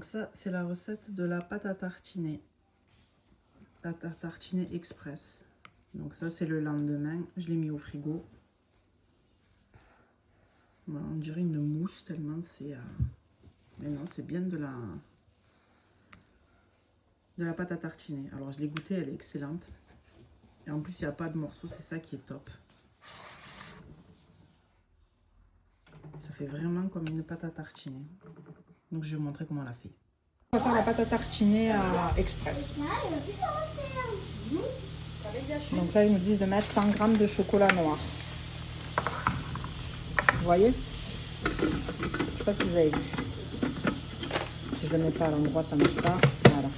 Donc ça, c'est la recette de la pâte à tartiner. Pâte à tartiner express. Donc ça, c'est le lendemain. Je l'ai mis au frigo. Voilà, on dirait une mousse tellement c'est... Mais non, c'est bien de la pâte à tartiner. Alors, je l'ai goûtée, elle est excellente. Et en plus, il n'y a pas de morceaux, c'est ça qui est top. Ça fait vraiment comme une pâte à tartiner. Donc, je vais vous montrer comment on la fait. On va faire la pâte à tartiner à express. Donc là, ils nous disent de mettre 100 g de chocolat noir. Vous voyez? Je ne sais pas si vous avez vu. Si je ne le mets pas à l'endroit, ça ne marche pas. Voilà.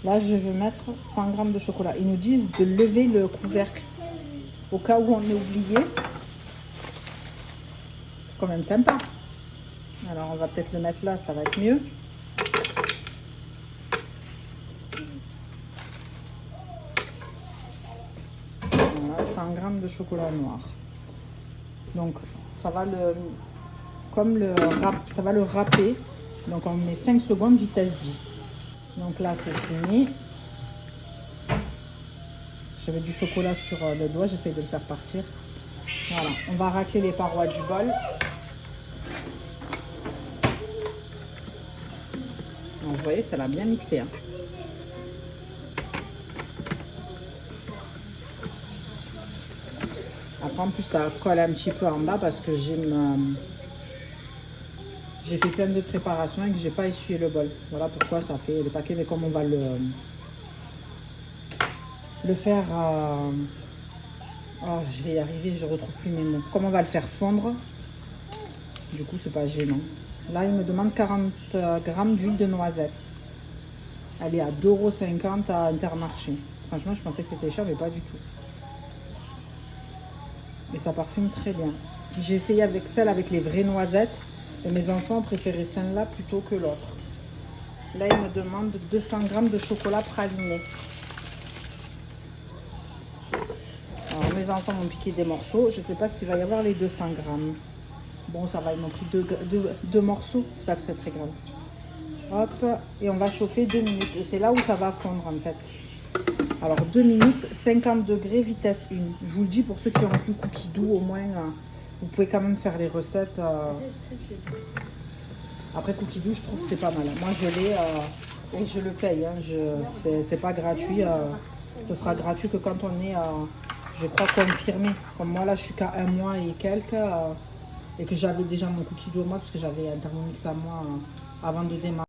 Là, je vais mettre 100 g de chocolat. Ils nous disent de lever le couvercle au cas où on est oublié. C'est quand même sympa. Alors, on va peut-être le mettre là, ça va être mieux. Voilà, 100 g de chocolat noir. Donc, ça va ça va le râper. Donc, on met 5 secondes, vitesse 10. Donc là, c'est fini. J'avais du chocolat sur le doigt, j'essaie de le faire partir. Voilà, on va racler les parois du bol. Donc, vous voyez, ça l'a bien mixé. Hein. Après, en plus, ça colle un petit peu en bas parce que j'ai fait plein de préparations et que j'ai pas essuyé le bol. Voilà pourquoi ça fait le paquet. Mais comme on va le faire... Oh, je vais y arriver, je retrouve plus mes mots. Comme on va le faire fondre, du coup, c'est pas gênant. Là, il me demande 40 g d'huile de noisette. Elle est à 2,50 € à Intermarché. Franchement, je pensais que c'était cher, mais pas du tout. Et ça parfume très bien. J'ai essayé avec celle avec les vraies noisettes. Et mes enfants ont préféré celle-là plutôt que l'autre. Là, ils me demandent 200 g de chocolat praliné. Alors, mes enfants m'ont piqué des morceaux. Je ne sais pas s'il va y avoir les 200 g. Bon, ça va, ils m'ont pris deux morceaux. C'est pas très grave. Hop, et on va chauffer 2 minutes. Et c'est là où ça va fondre en fait. Alors 2 minutes, 50 degrés, vitesse 1. Je vous le dis pour ceux qui ont plus cookie doux, au moins vous pouvez quand même faire les recettes. Après cookie doux, je trouve que c'est pas mal. Moi je l'ai et je le paye. Hein. C'est pas gratuit. Ce sera gratuit que quand on est, je crois, confirmé. Comme moi là, je suis qu'à 1 mois et quelques. Et que j'avais déjà mon cookie doux moi parce que j'avais un Thermomix à moi avant de démarrer.